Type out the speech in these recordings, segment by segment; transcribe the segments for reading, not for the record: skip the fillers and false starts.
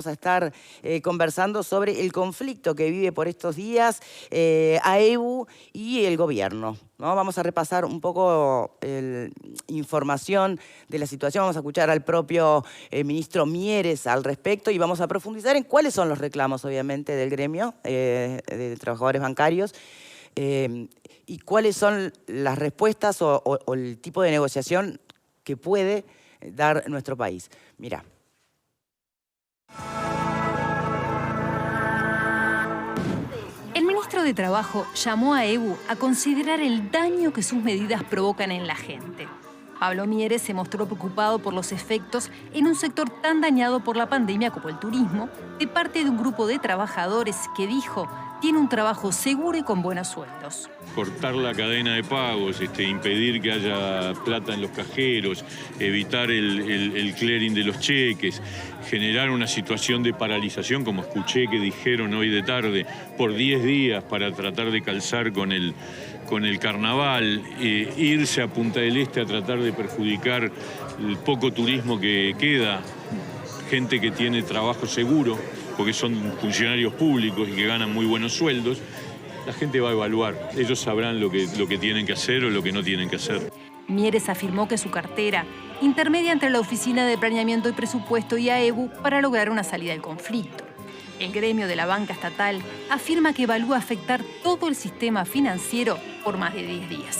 Vamos a estar conversando sobre el conflicto que vive por estos días AEBU y el gobierno, ¿no? Vamos a repasar un poco información de la situación, vamos a escuchar al propio ministro Mieres al respecto y vamos a profundizar en cuáles son los reclamos, obviamente, del gremio de trabajadores bancarios y cuáles son las respuestas o el tipo de negociación que puede dar nuestro país. Mira. El ministro de Trabajo llamó a AEBU a considerar el daño que sus medidas provocan en la gente. Pablo Mieres se mostró preocupado por los efectos en un sector tan dañado por la pandemia como el turismo, de parte de un grupo de trabajadores que dijo tiene un trabajo seguro y con buenos sueldos. Cortar la cadena de pagos, impedir que haya plata en los cajeros, evitar el clearing de los cheques, generar una situación de paralización, como escuché que dijeron hoy de tarde, por 10 días para tratar de calzar con el carnaval, irse a Punta del Este a tratar de perjudicar el poco turismo que queda, gente que tiene trabajo seguro, porque son funcionarios públicos y que ganan muy buenos sueldos. La gente va a evaluar, ellos sabrán lo que tienen que hacer o lo que no tienen que hacer. Mieres afirmó que su cartera intermedia entre la Oficina de Planeamiento y Presupuesto y AEBU para lograr una salida del conflicto. El gremio de la banca estatal afirma que evalúa afectar todo el sistema financiero por más de 10 días.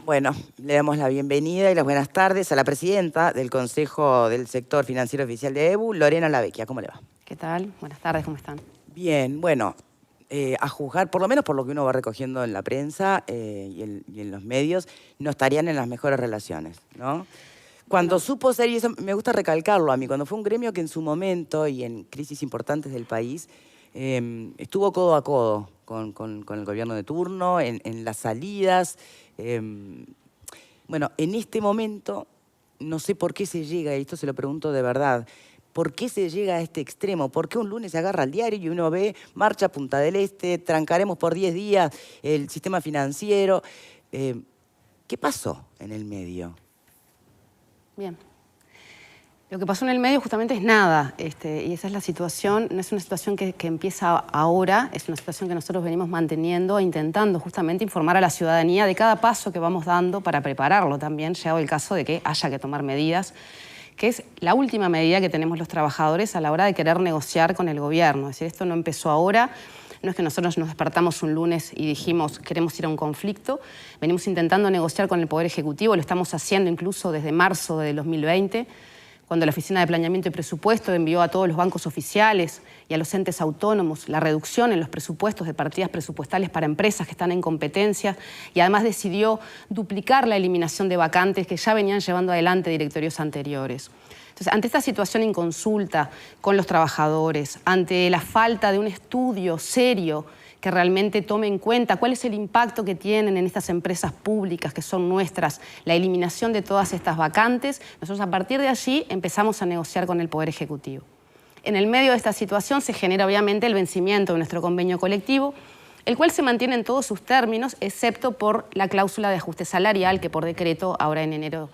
Bueno, le damos la bienvenida y las buenas tardes a la presidenta del Consejo del Sector Financiero Oficial de AEBU, Lorena Lavecchia. ¿Cómo le va? ¿Qué tal? Buenas tardes, ¿cómo están? Bien, bueno, a juzgar, por lo menos por lo que uno va recogiendo en la prensa y en los medios, no estarían en las mejores relaciones, ¿no? Cuando supo ser, y eso me gusta recalcarlo a mí, cuando fue un gremio que en su momento y en crisis importantes del país estuvo codo a codo con el gobierno de turno, en las salidas. Bueno, en este momento, no sé por qué se llega, y esto se lo pregunto de verdad, ¿por qué se lega a este extremo? ¿Por qué un lunes se agarra al diario y uno ve marcha Punta del Este, trancaremos por 10 días el sistema financiero? ¿Qué pasó en el medio? Bien. Lo que pasó en el medio justamente es nada, y esa es la situación, no es una situación que empieza ahora, es una situación que nosotros venimos manteniendo e intentando justamente informar a la ciudadanía de cada paso que vamos dando para prepararlo también, llegado el caso de que haya que tomar medidas, que es la última medida que tenemos los trabajadores a la hora de querer negociar con el gobierno. Es decir, esto no empezó ahora, no es que nosotros nos despertamos un lunes y dijimos queremos ir a un conflicto, venimos intentando negociar con el Poder Ejecutivo, lo estamos haciendo incluso desde marzo de 2020, cuando la Oficina de Planeamiento y Presupuesto envió a todos los bancos oficiales y a los entes autónomos la reducción en los presupuestos de partidas presupuestales para empresas que están en competencia y además decidió duplicar la eliminación de vacantes que ya venían llevando adelante directorios anteriores. Entonces, ante esta situación en consulta con los trabajadores, ante la falta de un estudio serio que realmente tome en cuenta cuál es el impacto que tienen en estas empresas públicas que son nuestras, la eliminación de todas estas vacantes, nosotros a partir de allí empezamos a negociar con el Poder Ejecutivo. En el medio de esta situación se genera obviamente el vencimiento de nuestro convenio colectivo, el cual se mantiene en todos sus términos, excepto por la cláusula de ajuste salarial que por decreto, ahora en enero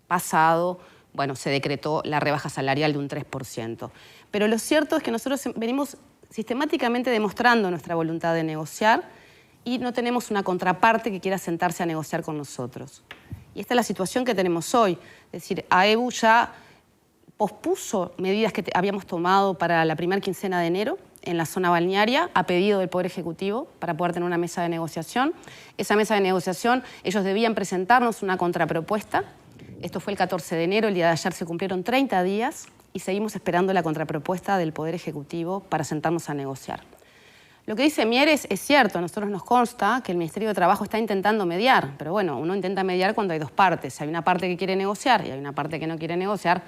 pasado, bueno, se decretó la rebaja salarial de un 3%. Pero lo cierto es que nosotros venimos sistemáticamente demostrando nuestra voluntad de negociar y no tenemos una contraparte que quiera sentarse a negociar con nosotros. Y esta es la situación que tenemos hoy. Es decir, AEBU ya pospuso medidas que habíamos tomado para la primera quincena de enero en la zona balnearia a pedido del Poder Ejecutivo para poder tener una mesa de negociación. Esa mesa de negociación, ellos debían presentarnos una contrapropuesta. Esto fue el 14 de enero, el día de ayer se cumplieron 30 días y seguimos esperando la contrapropuesta del Poder Ejecutivo para sentarnos a negociar. Lo que dice Mieres es cierto, a nosotros nos consta que el Ministerio de Trabajo está intentando mediar, pero bueno, uno intenta mediar cuando hay dos partes. Si hay una parte que quiere negociar y hay una parte que no quiere negociar,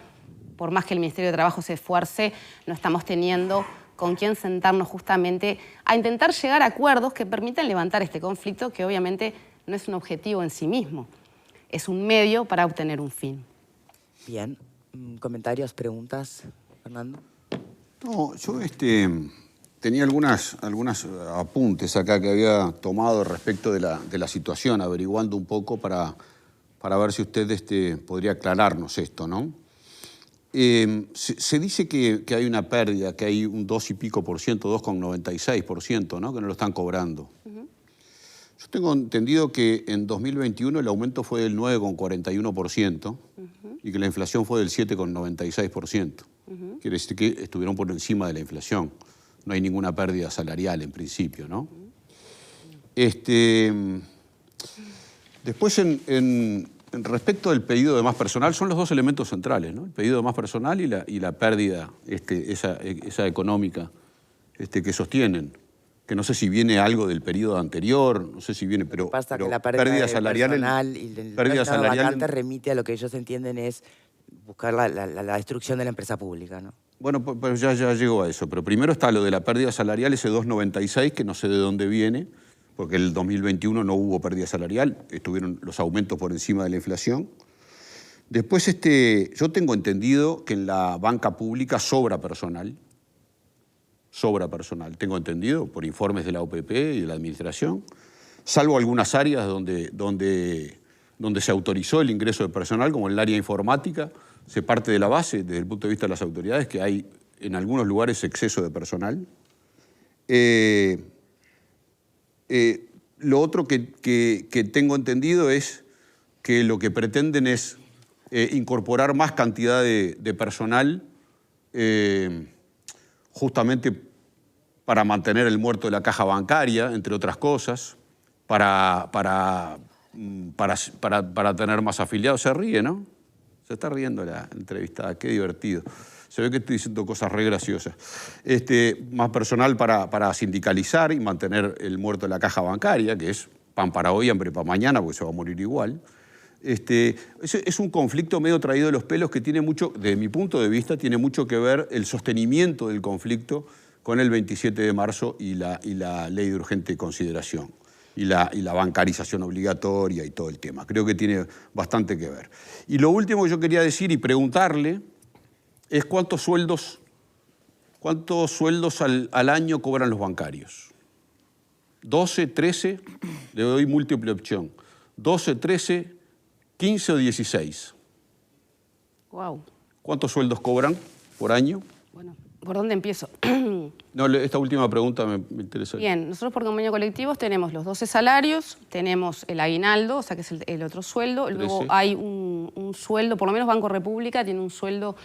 por más que el Ministerio de Trabajo se esfuerce, no estamos teniendo con quién sentarnos justamente a intentar llegar a acuerdos que permitan levantar este conflicto, que obviamente no es un objetivo en sí mismo, es un medio para obtener un fin. Bien. ¿Comentarios, preguntas, Fernando? No, yo tenía algunas apuntes acá que había tomado respecto de la situación, averiguando un poco para para ver si usted podría aclararnos esto, ¿no? Se dice que hay una pérdida, que hay un 2 y pico por ciento, 2,96%, ¿no? Que no lo están cobrando. Yo tengo entendido que en 2021 el aumento fue del 9,41% y que la inflación fue del 7,96%. Quiere decir que estuvieron por encima de la inflación. No hay ninguna pérdida salarial en principio, ¿no? Después, en respecto del pedido de más personal, son los dos elementos centrales, ¿no? El pedido de más personal y la pérdida esa económica que sostienen. Que no sé si viene algo del periodo anterior, no sé si viene, pero pasa que la pérdida salarial, personal y el vacante remite a lo que ellos entienden es buscar la destrucción de la empresa pública, ¿no? Bueno, pues ya llegó a eso, pero primero está lo de la pérdida salarial, ese 2,96, que no sé de dónde viene, porque el 2021 no hubo pérdida salarial, estuvieron los aumentos por encima de la inflación. Después, yo tengo entendido que en la banca pública sobra personal, tengo entendido, por informes de la OPP y de la Administración, salvo algunas áreas donde se autorizó el ingreso de personal, como en el área informática, se parte de la base, desde el punto de vista de las autoridades, que hay en algunos lugares exceso de personal. Lo otro que tengo entendido es que lo que pretenden es incorporar más cantidad de personal justamente para mantener el muerto de la caja bancaria, entre otras cosas, para tener más afiliados. Se ríe, ¿no? Se está riendo la entrevistada, qué divertido. Se ve que estoy diciendo cosas re graciosas. Más personal para sindicalizar y mantener el muerto de la caja bancaria, que es pan para hoy, hambre para mañana, porque se va a morir igual. Es un conflicto medio traído de los pelos que tiene mucho, desde mi punto de vista, tiene mucho que ver el sostenimiento del conflicto con el 27 de marzo y la ley de urgente consideración y la bancarización obligatoria y todo el tema. Creo que tiene bastante que ver. Y lo último que yo quería decir y preguntarle es cuántos sueldos al año cobran los bancarios. 12, 13, le doy múltiple opción. 12, 13, 15 o 16. Wow. ¿Cuántos sueldos cobran por año? Bueno, ¿por dónde empiezo? No, esta última pregunta me interesa. Bien, nosotros por convenio colectivos tenemos los 12 salarios, tenemos el aguinaldo, o sea que es el otro sueldo, 13. Luego hay un sueldo, por lo menos Banco República tiene un sueldo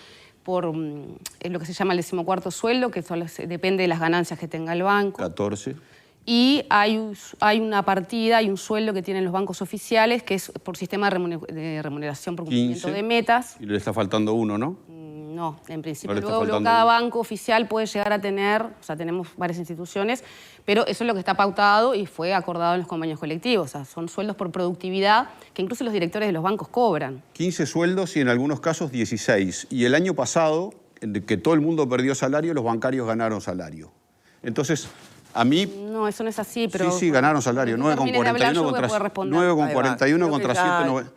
por lo que se llama el 14º sueldo, que depende de las ganancias que tenga el banco. 14. Y hay una partida, hay un sueldo que tienen los bancos oficiales, que es por sistema de remuneración por cumplimiento 15, de metas. Y le está faltando uno, ¿no? No, en principio. No luego cada banco oficial puede llegar a tener, o sea, tenemos varias instituciones, pero eso es lo que está pautado y fue acordado en los convenios colectivos. O sea, son sueldos por productividad que incluso los directores de los bancos cobran. 15 sueldos y en algunos casos 16. Y el año pasado, en que todo el mundo perdió salario, los bancarios ganaron salario. Entonces, a mí... No, eso no es así, pero... Sí, ganaron salario. 9,41 contra 7,90.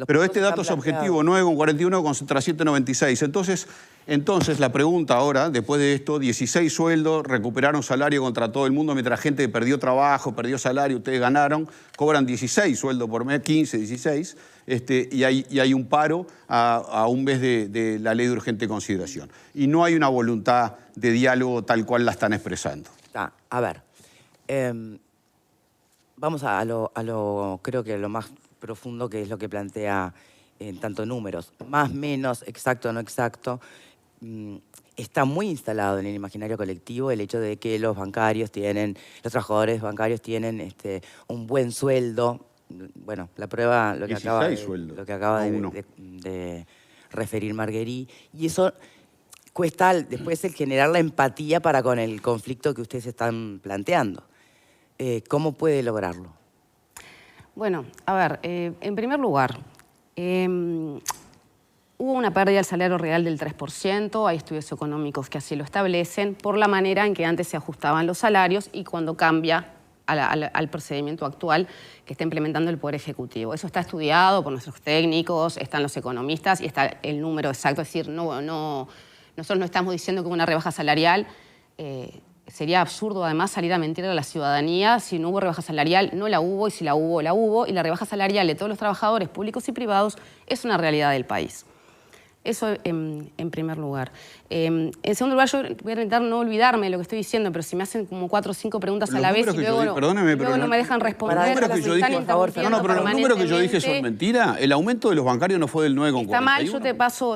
Pero este dato es objetivo, 9,41 contra 7,96. Entonces, la pregunta ahora, después de esto, 16 sueldos, recuperaron salario contra todo el mundo, mientras gente perdió trabajo, perdió salario, ustedes ganaron, cobran 16 sueldos por mes, 15, 16, y hay un paro a un mes de la ley de urgente consideración. Y no hay una voluntad de diálogo tal cual la están expresando. A ver, vamos creo que lo más profundo, que es lo que plantea en tanto números, más, menos, exacto, no exacto. Está muy instalado en el imaginario colectivo el hecho de que los trabajadores bancarios tienen un buen sueldo. Bueno, la prueba, lo que acaba de referir Marguerite, y eso cuesta después el generar la empatía para con el conflicto que ustedes están planteando. ¿Cómo puede lograrlo? Bueno, a ver, en primer lugar, hubo una pérdida del salario real del 3%, hay estudios económicos que así lo establecen, por la manera en que antes se ajustaban los salarios y cuando cambia al procedimiento actual que está implementando el Poder Ejecutivo. Eso está estudiado por nuestros técnicos, están los economistas y está el número exacto, es decir, nosotros no estamos diciendo que una rebaja salarial sería absurdo además salir a mentir a la ciudadanía. Si no hubo rebaja salarial, no la hubo, y si la hubo, la hubo. Y la rebaja salarial de todos los trabajadores públicos y privados es una realidad del país. Eso en primer lugar. En segundo lugar, yo voy a intentar no olvidarme de lo que estoy diciendo, pero si me hacen como 4 o 5 preguntas a la vez y luego, no me dejan responder. Los números que yo dije, los números que yo dije son mentira. El aumento de los bancarios no fue del 9,41. Está mal, yo te paso,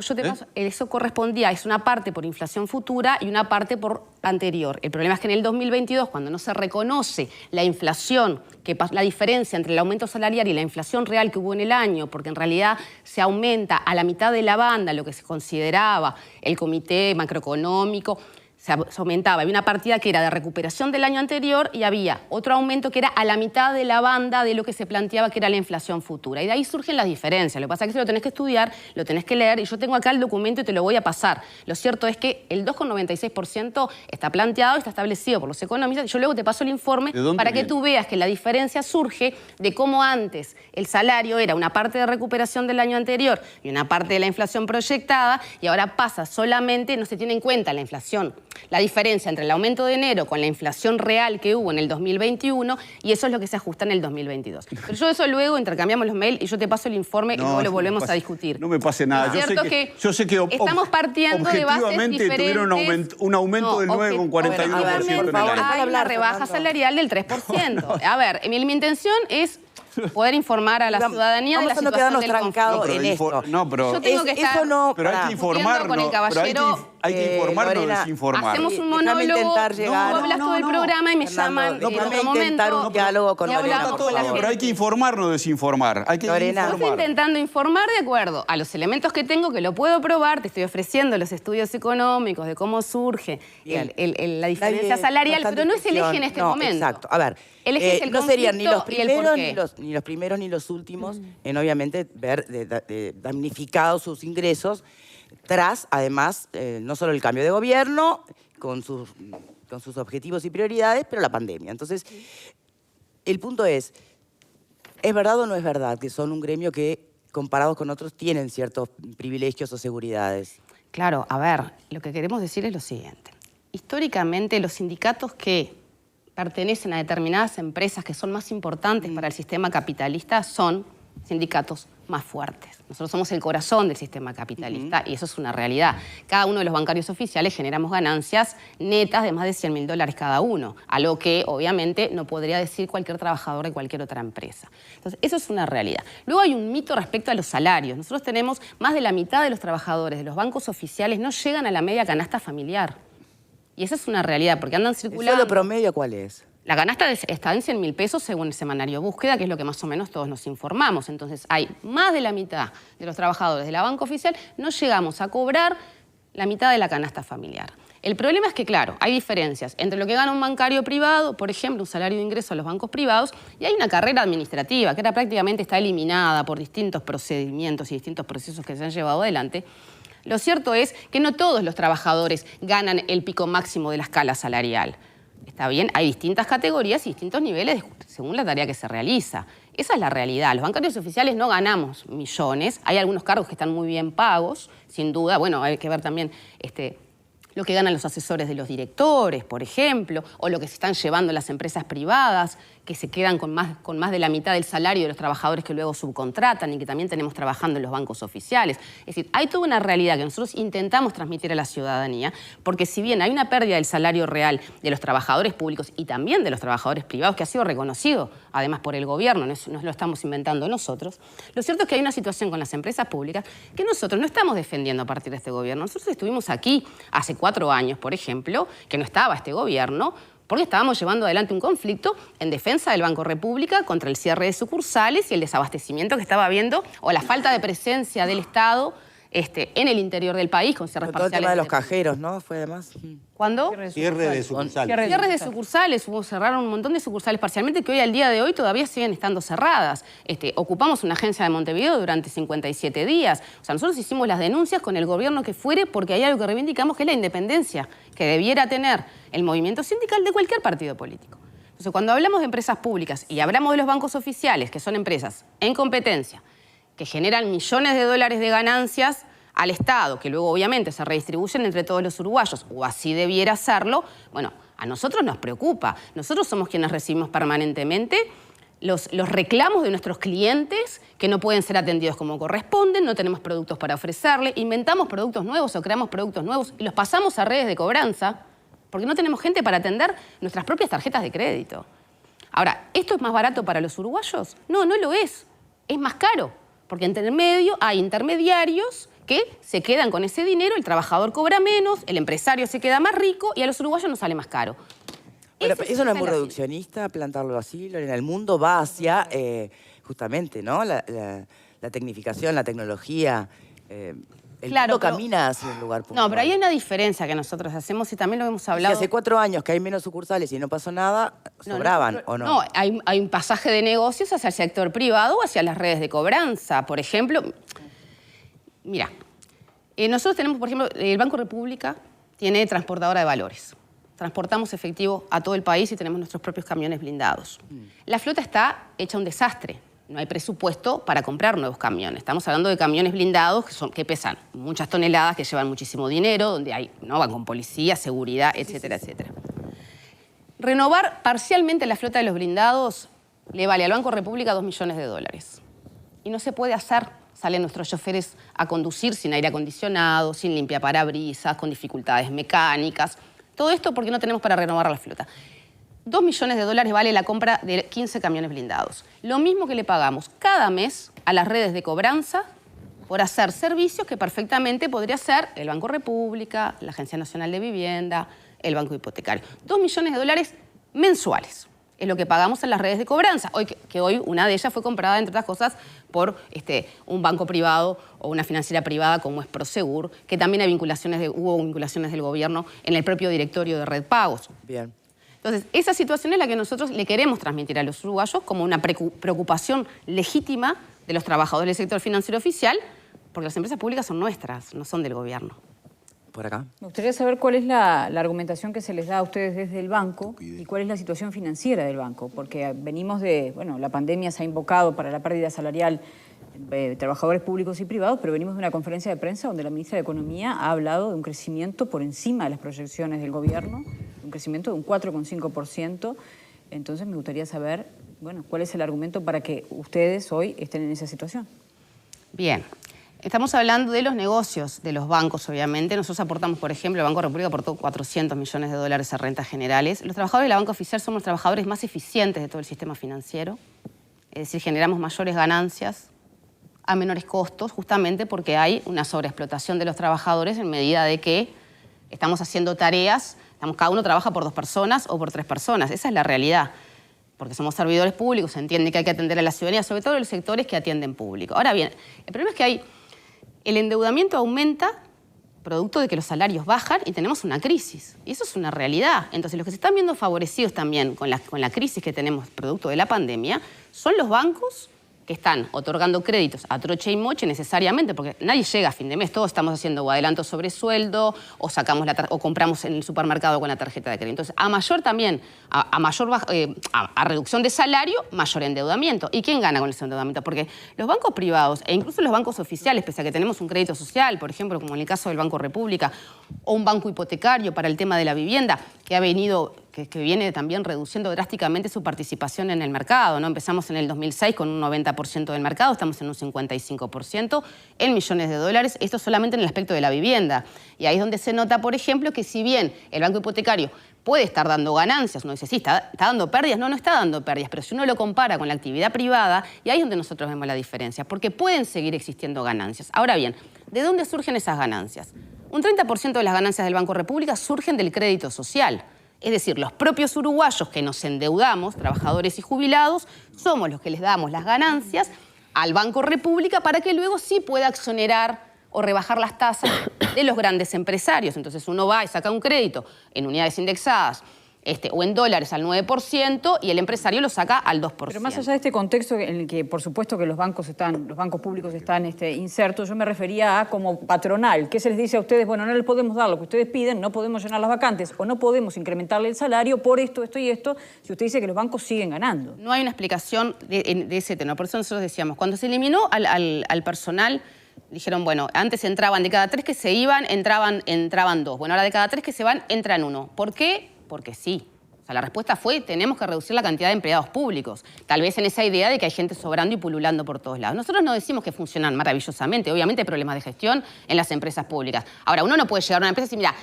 eso correspondía, es una parte por inflación futura y una parte por anterior. El problema es que en el 2022, cuando no se reconoce la inflación, la diferencia entre el aumento salarial y la inflación real que hubo en el año, porque en realidad se aumenta a la mitad de la banda lo que se consideraba el comité macroeconómico, se aumentaba. Había una partida que era de recuperación del año anterior y había otro aumento que era a la mitad de la banda de lo que se planteaba que era la inflación futura. Y de ahí surgen las diferencias. Lo que pasa es que si lo tenés que estudiar, lo tenés que leer, y yo tengo acá el documento y te lo voy a pasar. Lo cierto es que el 2,96% está planteado y está establecido por los economistas. Yo luego te paso el informe para que tú veas que la diferencia surge de cómo antes el salario era una parte de recuperación del año anterior y una parte de la inflación proyectada, y ahora pasa solamente, no se tiene en cuenta la inflación. La diferencia entre el aumento de enero con la inflación real que hubo en el 2021, y eso es lo que se ajusta en el 2022. Pero yo eso luego intercambiamos los mails y yo te paso el informe y luego lo volvemos a discutir. No me pase nada. Yo sé que estamos partiendo de bases diferentes. Tuvieron un aumento del 9,41% en el año. Hay una rebaja salarial del 3%. A ver, mi intención es poder informar a la ciudadanía de la situación del conflicto. En esto. Yo tengo que estar pero hay que informarnos. Con el caballero, hay que informarnos o desinformar. Hacemos un monólogo, hablas todo el programa y me llaman en otro momento. Un diálogo con Lorena, por favor. Pero hay que informarnos o desinformar. Hay que Yo estoy intentando informar de acuerdo a los elementos que tengo, que lo puedo probar. Te estoy ofreciendo los estudios económicos de cómo surge la diferencia salarial, pero no es el eje en este momento. Exacto. A ver, el eje es el no serían ni los primeros primeros ni los últimos en obviamente ver damnificados sus ingresos tras, además, no solo el cambio de gobierno con sus objetivos y prioridades, pero la pandemia. Entonces, el punto ¿es verdad o no es verdad que son un gremio que, comparados con otros, tienen ciertos privilegios o seguridades? Claro, a ver, lo que queremos decir es lo siguiente. Históricamente, los sindicatos que pertenecen a determinadas empresas que son más importantes para el sistema capitalista son sindicatos más fuertes. Nosotros somos el corazón del sistema capitalista y eso es una realidad. Cada uno de los bancarios oficiales generamos ganancias netas de más de $100.000 cada uno, algo que obviamente no podría decir cualquier trabajador de cualquier otra empresa. Entonces, eso es una realidad. Luego hay un mito respecto a los salarios. Nosotros tenemos más de la mitad de los trabajadores de los bancos oficiales no llegan a la media canasta familiar. Y esa es una realidad, porque andan circulando... ¿El sueldo promedio cuál es? La canasta está en 100.000 pesos según el semanario Búsqueda, que es lo que más o menos todos nos informamos. Entonces, hay más de la mitad de los trabajadores de la banca oficial, no llegamos a cobrar la mitad de la canasta familiar. El problema es que, claro, hay diferencias entre lo que gana un bancario privado, por ejemplo, un salario de ingreso a los bancos privados, y hay una carrera administrativa que prácticamente está eliminada por distintos procedimientos y distintos procesos que se han llevado adelante. Lo cierto es que no todos los trabajadores ganan el pico máximo de la escala salarial. Está bien, hay distintas categorías y distintos niveles según la tarea que se realiza. Esa es la realidad. Los bancarios oficiales no ganamos millones. Hay algunos cargos que están muy bien pagos, sin duda. Bueno, hay que ver también lo que ganan los asesores de los directores, por ejemplo, o lo que se están llevando las empresas privadas, que se quedan con más de la mitad del salario de los trabajadores que luego subcontratan y que también tenemos trabajando en los bancos oficiales. Es decir, hay toda una realidad que nosotros intentamos transmitir a la ciudadanía, porque si bien hay una pérdida del salario real de los trabajadores públicos y también de los trabajadores privados, que ha sido reconocido además por el gobierno, no lo estamos inventando nosotros, lo cierto es que hay una situación con las empresas públicas que nosotros no estamos defendiendo a partir de este gobierno. Nosotros estuvimos aquí hace 4 años, por ejemplo, que no estaba este gobierno, porque estábamos llevando adelante un conflicto en defensa del Banco República contra el cierre de sucursales y el desabastecimiento que estaba habiendo, o la falta de presencia del Estado en el interior del país, con cierres parciales. Todo el tema de los cajeros, ¿no? Fue además... ¿Cuándo? Cierre de sucursales. Cierres de sucursales, cerraron un montón de sucursales parcialmente que hoy al día de hoy todavía siguen estando cerradas. Ocupamos una agencia de Montevideo durante 57 días. O sea, nosotros hicimos las denuncias con el gobierno que fuere porque hay algo que reivindicamos que es la independencia que debiera tener el movimiento sindical de cualquier partido político. Entonces, cuando hablamos de empresas públicas y hablamos de los bancos oficiales, que son empresas en competencia, que generan millones de dólares de ganancias al Estado, que luego obviamente se redistribuyen entre todos los uruguayos, o así debiera hacerlo, bueno, a nosotros nos preocupa. Nosotros somos quienes recibimos permanentemente los reclamos de nuestros clientes que no pueden ser atendidos como corresponden, no tenemos productos para ofrecerle, inventamos productos nuevos o creamos productos nuevos y los pasamos a redes de cobranza porque no tenemos gente para atender nuestras propias tarjetas de crédito. Ahora, ¿esto es más barato para los uruguayos? No, no lo es. Es más caro, porque entre el medio hay intermediarios que se quedan con ese dinero, el trabajador cobra menos, el empresario se queda más rico y a los uruguayos nos sale más caro. Pero eso no es muy reduccionista, plantarlo así, Lorena. El mundo va hacia, justamente, ¿no? La tecnificación, la tecnología. El mundo camina hacia un lugar puntual. No, pero ahí hay una diferencia que nosotros hacemos y también lo hemos hablado. Si hace 4 años que hay menos sucursales y no pasó nada, ¿sobraban o no? No, hay un pasaje de negocios hacia el sector privado o hacia las redes de cobranza. Por ejemplo, mira, nosotros tenemos, por ejemplo, el Banco República tiene transportadora de valores. Transportamos efectivo a todo el país y tenemos nuestros propios camiones blindados. La flota está hecha un desastre. No hay presupuesto para comprar nuevos camiones. Estamos hablando de camiones blindados que pesan muchas toneladas, que llevan muchísimo dinero, donde van con policía, seguridad, etcétera, etcétera. Renovar parcialmente la flota de los blindados le vale al Banco República $2 millones. Y no se puede hacer. Salen nuestros choferes a conducir sin aire acondicionado, sin limpiaparabrisas, con dificultades mecánicas. Todo esto porque no tenemos para renovar la flota. $2 millones vale la compra de 15 camiones blindados. Lo mismo que le pagamos cada mes a las redes de cobranza por hacer servicios que perfectamente podría hacer el Banco República, la Agencia Nacional de Vivienda, el Banco Hipotecario. $2 millones mensuales es lo que pagamos en las redes de cobranza. Hoy una de ellas fue comprada, entre otras cosas, por un banco privado o una financiera privada como es Prosegur, que también hubo vinculaciones del gobierno en el propio directorio de Red Pagos. Bien. Entonces, esa situación es la que nosotros le queremos transmitir a los uruguayos como una preocupación legítima de los trabajadores del sector financiero oficial, porque las empresas públicas son nuestras, no son del gobierno. Por acá. Me gustaría saber cuál es la argumentación que se les da a ustedes desde el banco y cuál es la situación financiera del banco, porque venimos de, la pandemia se ha invocado para la pérdida salarial de trabajadores públicos y privados, pero venimos de una conferencia de prensa donde la ministra de Economía ha hablado de un crecimiento por encima de las proyecciones del gobierno, un crecimiento de un 4,5%. Entonces me gustaría saber, cuál es el argumento para que ustedes hoy estén en esa situación. Bien. Estamos hablando de los negocios de los bancos, obviamente. Nosotros aportamos, por ejemplo, el Banco República aportó $400 millones a rentas generales. Los trabajadores de la banca oficial somos los trabajadores más eficientes de todo el sistema financiero. Es decir, generamos mayores ganancias a menores costos, justamente porque hay una sobreexplotación de los trabajadores en medida de que estamos haciendo tareas, cada uno trabaja por 2 personas o por 3 personas. Esa es la realidad. Porque somos servidores públicos, se entiende que hay que atender a la ciudadanía, sobre todo en los sectores que atienden público. Ahora bien, el problema es que el endeudamiento aumenta producto de que los salarios bajan y tenemos una crisis. Y eso es una realidad. Entonces, los que se están viendo favorecidos también con la crisis que tenemos producto de la pandemia son los bancos que están otorgando créditos a troche y moche necesariamente, porque nadie llega a fin de mes. Todos estamos haciendo o adelanto sobre sueldo o compramos en el supermercado con la tarjeta de crédito. Entonces, a reducción de salario, mayor endeudamiento. ¿Y quién gana con ese endeudamiento? Porque los bancos privados e incluso los bancos oficiales, pese a que tenemos un crédito social, por ejemplo, como en el caso del Banco República, o un banco hipotecario para el tema de la vivienda, que viene también reduciendo drásticamente su participación en el mercado, ¿no? Empezamos en el 2006 con un 90% del mercado, estamos en un 55%, en millones de dólares, esto solamente en el aspecto de la vivienda. Y ahí es donde se nota, por ejemplo, que si bien el banco hipotecario puede estar dando ganancias, uno dice, sí, está dando pérdidas, no está dando pérdidas, pero si uno lo compara con la actividad privada, y ahí es donde nosotros vemos la diferencia, porque pueden seguir existiendo ganancias. Ahora bien, ¿de dónde surgen esas ganancias? Un 30% de las ganancias del Banco República surgen del crédito social. Es decir, los propios uruguayos que nos endeudamos, trabajadores y jubilados, somos los que les damos las ganancias al Banco República para que luego sí pueda exonerar o rebajar las tasas de los grandes empresarios. Entonces uno va y saca un crédito en unidades indexadas o en dólares al 9% y el empresario lo saca al 2%. Pero más allá de este contexto en el que, por supuesto, que los bancos públicos están insertos, yo me refería a como patronal. ¿Qué se les dice a ustedes? Bueno, no les podemos dar lo que ustedes piden, no podemos llenar las vacantes o no podemos incrementarle el salario por esto, esto y esto, si usted dice que los bancos siguen ganando. No hay una explicación de ese tema. Por eso nosotros decíamos, cuando se eliminó al personal Dijeron, bueno, antes entraban de cada 3 que se iban, entraban 2. Bueno, ahora de cada 3 que se van, entran 1. ¿Por qué? Porque sí. O sea, la respuesta fue, tenemos que reducir la cantidad de empleados públicos. Tal vez en esa idea de que hay gente sobrando y pululando por todos lados. Nosotros no decimos que funcionan maravillosamente. Obviamente hay problemas de gestión en las empresas públicas. Ahora, uno no puede llegar a una empresa y decir, mira,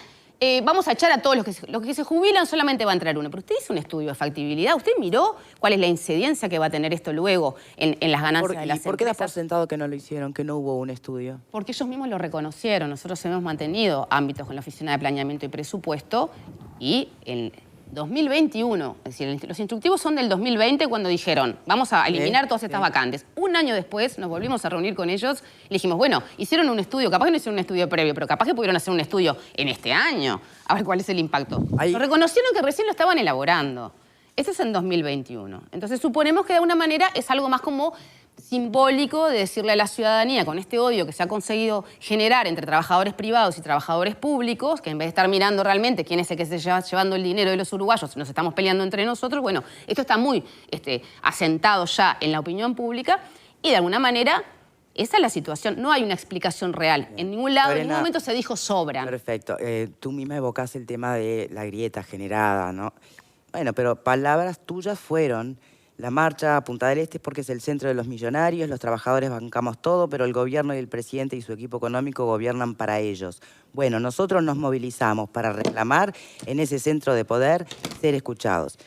vamos a echar a todos los que se jubilan, solamente va a entrar 1. Pero usted hizo un estudio de factibilidad, usted miró cuál es la incidencia que va a tener esto luego en las ganancias de las empresas. ¿Por qué da por sentado que no lo hicieron, que no hubo un estudio? Porque ellos mismos lo reconocieron. Nosotros hemos mantenido ámbitos con la Oficina de Planeamiento y Presupuesto y en 2021, es decir, los instructivos son del 2020 cuando dijeron, vamos a eliminar todas estas vacantes. Un año después nos volvimos a reunir con ellos y le dijimos, bueno, hicieron un estudio, capaz que no hicieron un estudio previo, pero capaz que pudieron hacer un estudio en este año, a ver cuál es el impacto. Lo reconocieron que recién lo estaban elaborando. Eso es en 2021. Entonces suponemos que de alguna manera es algo más como simbólico de decirle a la ciudadanía, con este odio que se ha conseguido generar entre trabajadores privados y trabajadores públicos, que en vez de estar mirando realmente quién es el que se está llevando el dinero de los uruguayos, nos estamos peleando entre nosotros, bueno, esto está muy asentado ya en la opinión pública y de alguna manera esa es la situación. No hay una explicación real. En ningún lado, en ningún momento se dijo sobran. Perfecto. Tú misma evocás el tema de la grieta generada, ¿no? Bueno, pero palabras tuyas fueron: la marcha a Punta del Este es porque es el centro de los millonarios, los trabajadores bancamos todo, pero el gobierno y el presidente y su equipo económico gobiernan para ellos. Bueno, nosotros nos movilizamos para reclamar en ese centro de poder ser escuchados.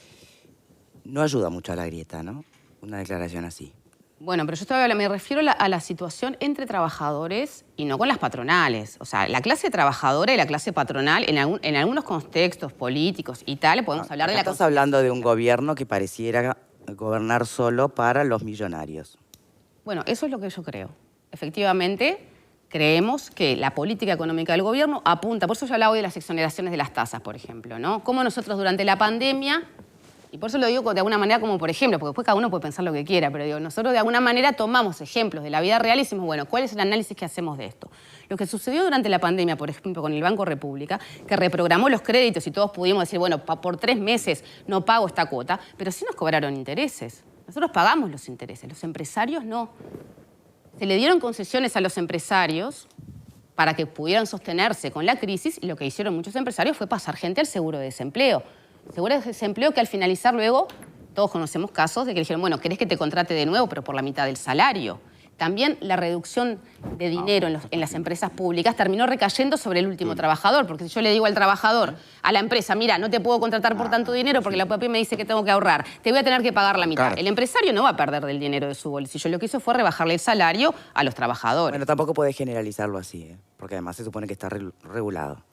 No ayuda mucho a la grieta, ¿no? Una declaración así. Bueno, pero yo todavía me refiero a la situación entre trabajadores y no con las patronales. O sea, la clase trabajadora y la clase patronal, en algunos contextos políticos y tal, podemos hablar de la... Estás hablando de un gobierno que pareciera gobernar solo para los millonarios. Bueno, eso es lo que yo creo. Efectivamente, creemos que la política económica del gobierno apunta, por eso yo hablaba hoy de las exoneraciones de las tasas, por ejemplo, ¿no? Cómo nosotros durante la pandemia, y por eso lo digo de alguna manera como por ejemplo, porque después cada uno puede pensar lo que quiera, pero digo, nosotros de alguna manera tomamos ejemplos de la vida real y decimos, bueno, ¿cuál es el análisis que hacemos de esto? Lo que sucedió durante la pandemia, por ejemplo, con el Banco República, que reprogramó los créditos y todos pudimos decir, bueno, por 3 meses no pago esta cuota, pero sí nos cobraron intereses. Nosotros pagamos los intereses, los empresarios no. Se le dieron concesiones a los empresarios para que pudieran sostenerse con la crisis y lo que hicieron muchos empresarios fue pasar gente al seguro de desempleo. Seguro de desempleo que al finalizar luego, todos conocemos casos de que le dijeron, bueno, ¿querés que te contrate de nuevo, pero por la mitad del salario? También la reducción de dinero en las empresas públicas terminó recayendo sobre el último trabajador, porque si yo le digo al trabajador, a la empresa, mira, no te puedo contratar por tanto dinero porque la UPP me dice que tengo que ahorrar, te voy a tener que pagar la mitad. Claro. El empresario no va a perder del dinero de su bolsillo, lo que hizo fue rebajarle el salario a los trabajadores. Bueno, tampoco puedes generalizarlo así, porque además se supone que está regulado.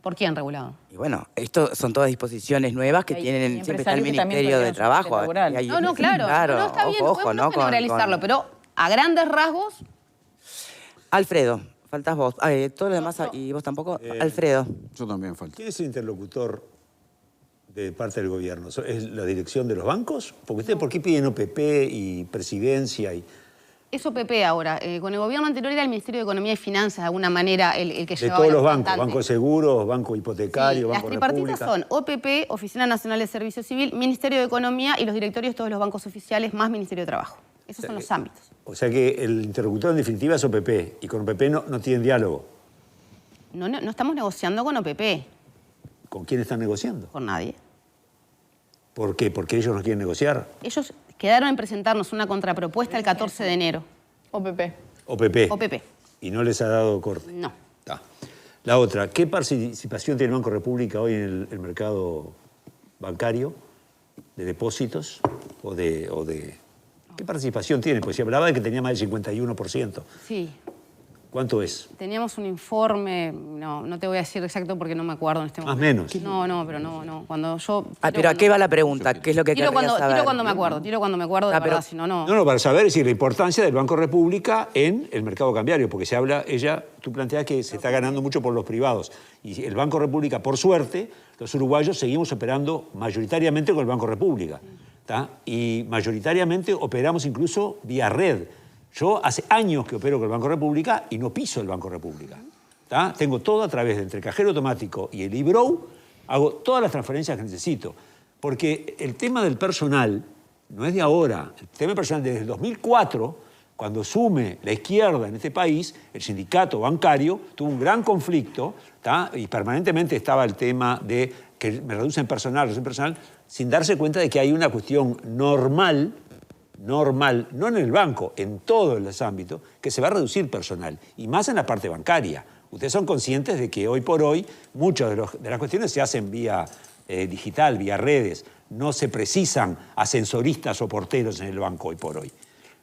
¿Por quién regulado? Y bueno, esto son todas disposiciones nuevas que tienen, siempre está el Ministerio de Trabajo. No, claro. No, está bien, podemos generalizarlo, pero a grandes rasgos... Alfredo, faltas vos. Todos los demás, y vos tampoco. Alfredo. Yo también falto. ¿Quién es el interlocutor de parte del gobierno? ¿Es la dirección de los bancos? Porque ustedes, ¿por qué piden OPP y presidencia y...? Es OPP ahora. Con el gobierno anterior era el Ministerio de Economía y Finanzas, de alguna manera, el que llevaba... De todos los bancos, Banco de Seguros, Banco Hipotecario, sí, Banco República. Las tripartitas son OPP, Oficina Nacional de Servicio Civil, Ministerio de Economía y los directorios de todos los bancos oficiales, más Ministerio de Trabajo. Esos son los ámbitos. O sea que el interlocutor en definitiva es OPP, y con OPP no tienen diálogo. No estamos negociando con OPP. ¿Con quién están negociando? Con nadie. ¿Por qué? ¿Porque ellos no quieren negociar? Ellos quedaron en presentarnos una contrapropuesta el 14 de enero. OPP. OPP. ¿Y no les ha dado corte? No. Está. La otra, ¿qué participación tiene el Banco República hoy en el mercado bancario? ¿De depósitos o de...? ¿Qué participación tiene? Pues se hablaba de que tenía más del 51%. Sí. ¿Cuánto es? Teníamos un informe, no te voy a decir exacto porque no me acuerdo en este momento. ¿Más menos? No, pero no. Cuando yo... pero ¿a qué va la pregunta? ¿Qué es lo que querrías saber? Tiro cuando me acuerdo, de verdad, si no... No, para saber es decir, la importancia del Banco República en el mercado cambiario, porque se habla, tú planteas que se está ganando mucho por los privados. Y el Banco República, por suerte, los uruguayos seguimos operando mayoritariamente con el Banco República. Y mayoritariamente operamos incluso vía red. Yo hace años que opero con el Banco República y no piso el Banco República. Tengo todo a través de entre el cajero automático y el eBrow, hago todas las transferencias que necesito. Porque el tema del personal no es de ahora. El tema del personal desde el 2004 cuando sume la izquierda en este país, el sindicato bancario tuvo un gran conflicto, ¿tá? Y permanentemente estaba el tema de que me reducen personal, sin darse cuenta de que hay una cuestión normal, no en el banco, en todos los ámbitos, que se va a reducir personal, y más en la parte bancaria. Ustedes son conscientes de que hoy por hoy muchas de las cuestiones se hacen vía digital, vía redes. No se precisan ascensoristas o porteros en el banco hoy por hoy.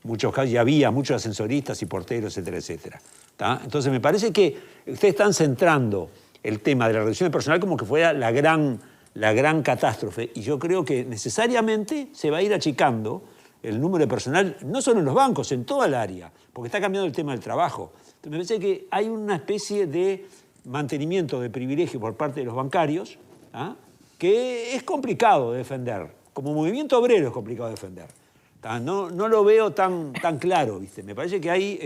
En muchos casos ya había muchos ascensoristas y porteros, etcétera, etcétera. ¿Tá? Entonces me parece que ustedes están centrando el tema de la reducción de personal como que fuera la gran catástrofe, y yo creo que necesariamente se va a ir achicando el número de personal, no solo en los bancos, en toda el área, porque está cambiando el tema del trabajo. Entonces me parece que hay una especie de mantenimiento de privilegio por parte de los bancarios, ¿ah? Que es complicado de defender. Como movimiento obrero es complicado de defender. No lo veo tan claro, ¿viste? Me parece que ahí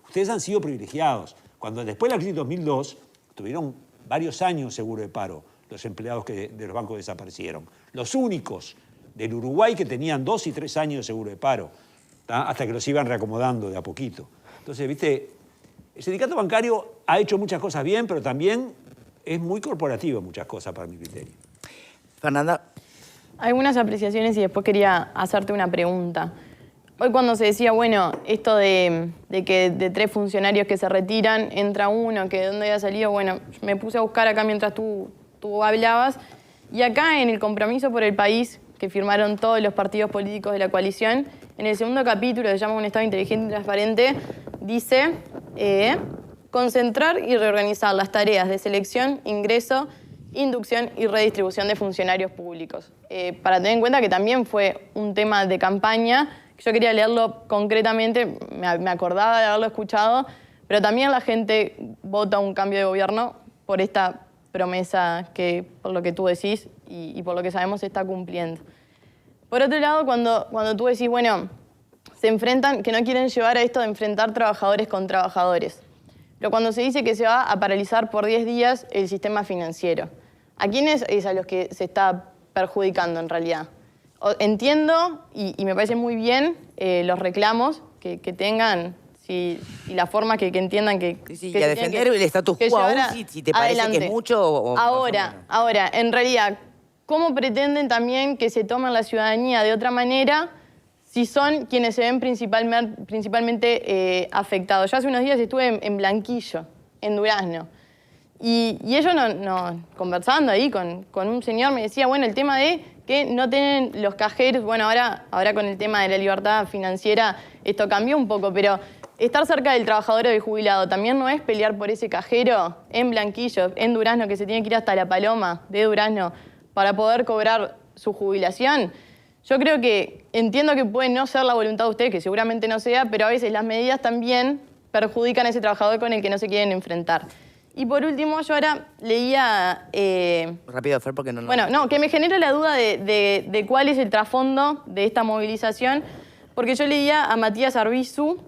ustedes han sido privilegiados. Cuando después de la crisis 2002 tuvieron varios años seguro de paro los empleados que de los bancos desaparecieron. Los únicos del Uruguay que tenían 2 y 3 años de seguro de paro, ¿tá? Hasta que los iban reacomodando de a poquito. Entonces, ¿viste? El sindicato bancario ha hecho muchas cosas bien, pero también es muy corporativo en muchas cosas para mi criterio. Fernanda. Algunas apreciaciones y después quería hacerte una pregunta. Hoy cuando se decía, bueno, esto de que de 3 funcionarios que se retiran, entra uno, que de dónde había salido, bueno, me puse a buscar acá mientras tú hablabas, y acá en el Compromiso por el País, que firmaron todos los partidos políticos de la coalición, en el segundo capítulo, se llama Un Estado Inteligente y Transparente, dice concentrar y reorganizar las tareas de selección, ingreso, inducción y redistribución de funcionarios públicos. Para tener en cuenta que también fue un tema de campaña, que yo quería leerlo concretamente, me acordaba de haberlo escuchado, pero también la gente vota un cambio de gobierno por esta promesa que, por lo que tú decís y por lo que sabemos, se está cumpliendo. Por otro lado, cuando tú decís, bueno, se enfrentan, que no quieren llevar a esto de enfrentar trabajadores con trabajadores, pero cuando se dice que se va a paralizar por 10 días el sistema financiero, ¿a quiénes es a los que se está perjudicando en realidad? Entiendo, y me parece muy bien, los reclamos que tengan y la forma que entiendan que... Sí, y a defender el status quo aún, si te parece que es mucho o Ahora, en realidad, ¿cómo pretenden también que se tomen la ciudadanía de otra manera si son quienes se ven principalmente afectados? Yo hace unos días estuve en Blanquillo, en Durazno, y ellos conversando ahí con un señor me decía, bueno, el tema de que no tienen los cajeros, bueno, ahora con el tema de la libertad financiera esto cambió un poco, pero estar cerca del trabajador o del jubilado también no es pelear por ese cajero en Blanquillo, en Durazno, que se tiene que ir hasta La Paloma de Durazno para poder cobrar su jubilación. Yo creo que entiendo que puede no ser la voluntad de ustedes, que seguramente no sea, pero a veces las medidas también perjudican a ese trabajador con el que no se quieren enfrentar. Y por último, yo ahora leía... Rápido, Fer, porque no... Bueno, no, que me genera la duda de cuál es el trasfondo de esta movilización, porque yo leía a Matías Arbizu,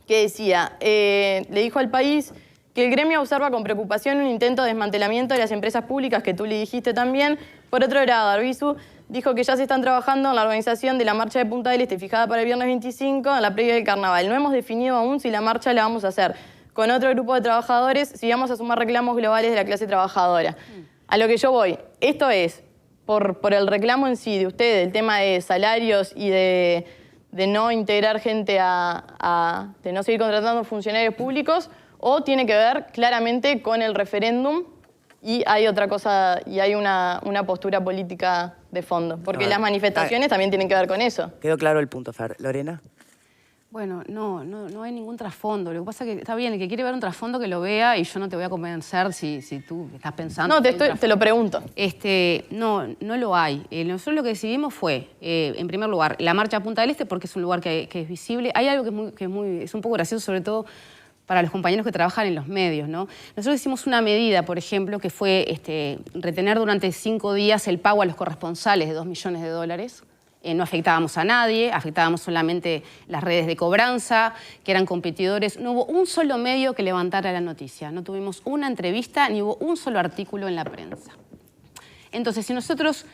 que decía, le dijo al País que el gremio observa con preocupación un intento de desmantelamiento de las empresas públicas, que tú le dijiste también. Por otro lado, Arbizu dijo que ya se están trabajando en la organización de la marcha de Punta del Este fijada para el viernes 25 en la previa del carnaval. No hemos definido aún si la marcha la vamos a hacer con otro grupo de trabajadores, si vamos a sumar reclamos globales de la clase trabajadora. A lo que yo voy, esto es por el reclamo en sí de ustedes, el tema de salarios y de no integrar gente de no seguir contratando funcionarios públicos, o tiene que ver claramente con el referéndum y hay otra cosa, y hay una postura política de fondo, porque las manifestaciones también tienen que ver con eso. Quedó claro el punto, Fer. ¿Lorena? Bueno, no hay ningún trasfondo. Lo que pasa es que está bien, el que quiere ver un trasfondo que lo vea, y yo no te voy a convencer si tú estás pensando... No, te lo pregunto. No lo hay. Nosotros lo que decidimos fue, en primer lugar, la marcha a Punta del Este, porque es un lugar que es visible. Hay algo que es un poco gracioso, sobre todo para los compañeros que trabajan en los medios, ¿no? Nosotros hicimos una medida, por ejemplo, que fue retener durante 5 días el pago a los corresponsales de $2 millones. No afectábamos a nadie, afectábamos solamente las redes de cobranza, que eran competidores. No hubo un solo medio que levantara la noticia. No tuvimos una entrevista ni hubo un solo artículo en la prensa. Entonces, si nosotros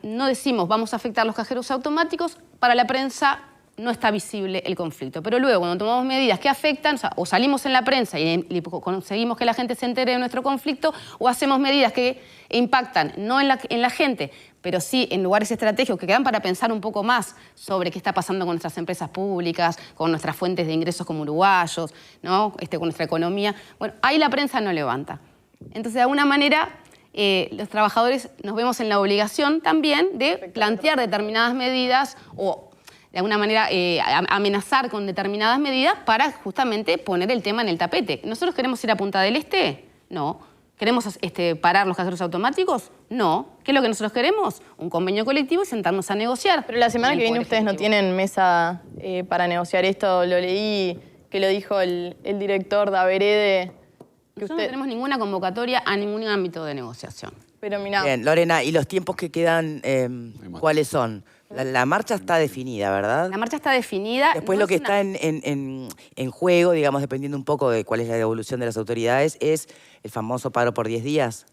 no decimos vamos a afectar los cajeros automáticos, para la prensa no está visible el conflicto. Pero luego, cuando tomamos medidas que afectan, o salimos en la prensa y conseguimos que la gente se entere de nuestro conflicto, o hacemos medidas que impactan no en la gente, pero sí en lugares estratégicos que quedan para pensar un poco más sobre qué está pasando con nuestras empresas públicas, con nuestras fuentes de ingresos como uruguayos, ¿no? Con nuestra economía. Bueno, ahí la prensa no levanta. Entonces, de alguna manera, los trabajadores nos vemos en la obligación también de plantear determinadas medidas o de alguna manera amenazar con determinadas medidas para justamente poner el tema en el tapete. ¿Nosotros queremos ir a Punta del Este? No. ¿Queremos parar los cajeros automáticos? No. ¿Qué es lo que nosotros queremos? Un convenio colectivo y sentarnos a negociar. Pero la semana que viene ustedes no tienen mesa para negociar esto. Lo leí que lo dijo el director de Averede. Nosotros no tenemos ninguna convocatoria a ningún ámbito de negociación. Pero mirá. Bien, Lorena, ¿y los tiempos que quedan, cuáles son? La marcha está definida, ¿verdad? La marcha está definida. Después no lo que es está en juego, digamos, dependiendo un poco de cuál es la evolución de las autoridades, es el famoso paro por 10 días.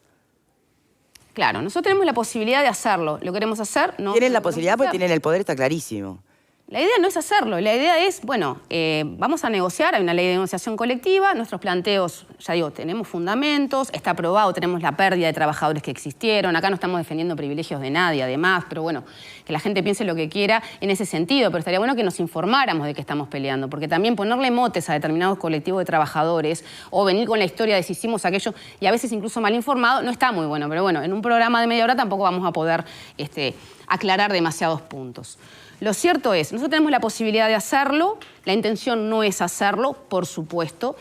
Claro, nosotros tenemos la posibilidad de hacerlo. ¿Lo queremos hacer? No. Tienen la posibilidad porque tienen el poder, está clarísimo. La idea no es hacerlo, la idea es, bueno, vamos a negociar, hay una ley de negociación colectiva, nuestros planteos, ya digo, tenemos fundamentos, está aprobado, tenemos la pérdida de trabajadores que existieron, acá no estamos defendiendo privilegios de nadie, además, pero bueno, que la gente piense lo que quiera en ese sentido, pero estaría bueno que nos informáramos de qué estamos peleando, porque también ponerle motes a determinados colectivos de trabajadores o venir con la historia de si hicimos aquello y a veces incluso mal informado, no está muy bueno, pero bueno, en un programa de media hora tampoco vamos a poder aclarar demasiados puntos. Lo cierto es, nosotros tenemos la posibilidad de hacerlo, la intención no es hacerlo, por supuesto.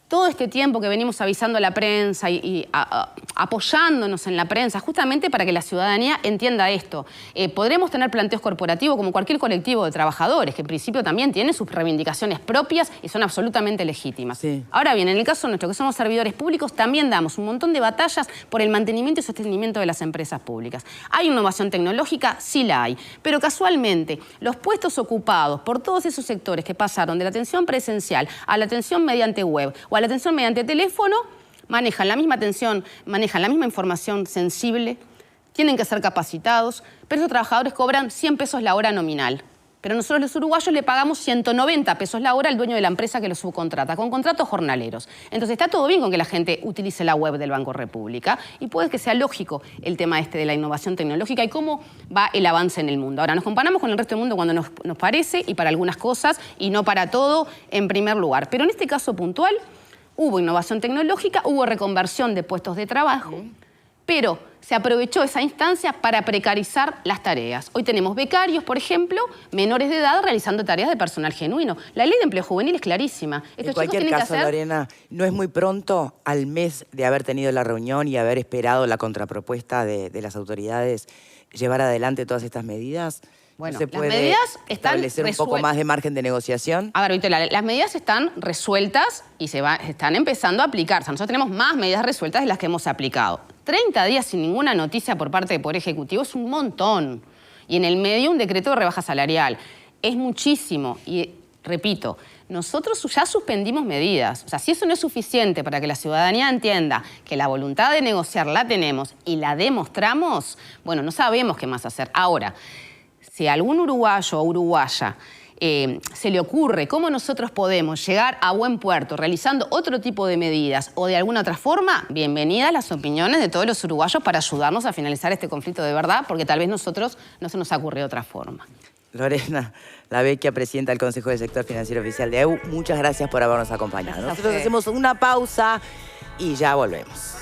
Todo este tiempo que venimos avisando a la prensa y apoyándonos en la prensa, justamente para que la ciudadanía entienda esto. Podremos tener planteos corporativos como cualquier colectivo de trabajadores, que en principio también tienen sus reivindicaciones propias y son absolutamente legítimas. Sí. Ahora bien, en el caso nuestro, que somos servidores públicos, también damos un montón de batallas por el mantenimiento y sostenimiento de las empresas públicas. ¿Hay innovación tecnológica? Sí la hay. Pero casualmente, los puestos ocupados por todos esos sectores que pasaron de la atención presencial a la atención mediante web o a la atención mediante teléfono, manejan la misma atención, manejan la misma información sensible, tienen que ser capacitados, pero esos trabajadores cobran 100 pesos la hora nominal. Pero nosotros los uruguayos le pagamos 190 pesos la hora al dueño de la empresa que los subcontrata, con contratos jornaleros. Entonces está todo bien con que la gente utilice la web del Banco República y puede que sea lógico el tema de la innovación tecnológica y cómo va el avance en el mundo. Ahora, nos comparamos con el resto del mundo cuando nos parece y para algunas cosas y no para todo en primer lugar. Pero en este caso puntual hubo innovación tecnológica, hubo reconversión de puestos de trabajo, pero se aprovechó esa instancia para precarizar las tareas. Hoy tenemos becarios, por ejemplo, menores de edad realizando tareas de personal genuino. La ley de empleo juvenil es clarísima. En cualquier caso, Lorena, ¿no es muy pronto, al mes de haber tenido la reunión y haber esperado la contrapropuesta de las autoridades, llevar adelante todas estas medidas? Bueno, ¿no se puede las medidas están establecer un poco más de margen de negociación? A ver, Victoria, las medidas están resueltas y están empezando a aplicarse. Nosotros tenemos más medidas resueltas de las que hemos aplicado. 30 días sin ninguna noticia por parte del Poder Ejecutivo es un montón. Y en el medio un decreto de rebaja salarial. Es muchísimo. Y repito, nosotros ya suspendimos medidas. O sea, si eso no es suficiente para que la ciudadanía entienda que la voluntad de negociar la tenemos y la demostramos, bueno, no sabemos qué más hacer. Ahora, si a algún uruguayo o uruguaya se le ocurre cómo nosotros podemos llegar a buen puerto realizando otro tipo de medidas o de alguna otra forma, bienvenidas las opiniones de todos los uruguayos para ayudarnos a finalizar este conflicto de verdad, porque tal vez nosotros no se nos ocurre otra forma. Lorena Lavecchia, presidenta del Consejo del Sector Financiero Oficial de AEBU, muchas gracias por habernos acompañado. Nosotros hacemos una pausa y ya volvemos.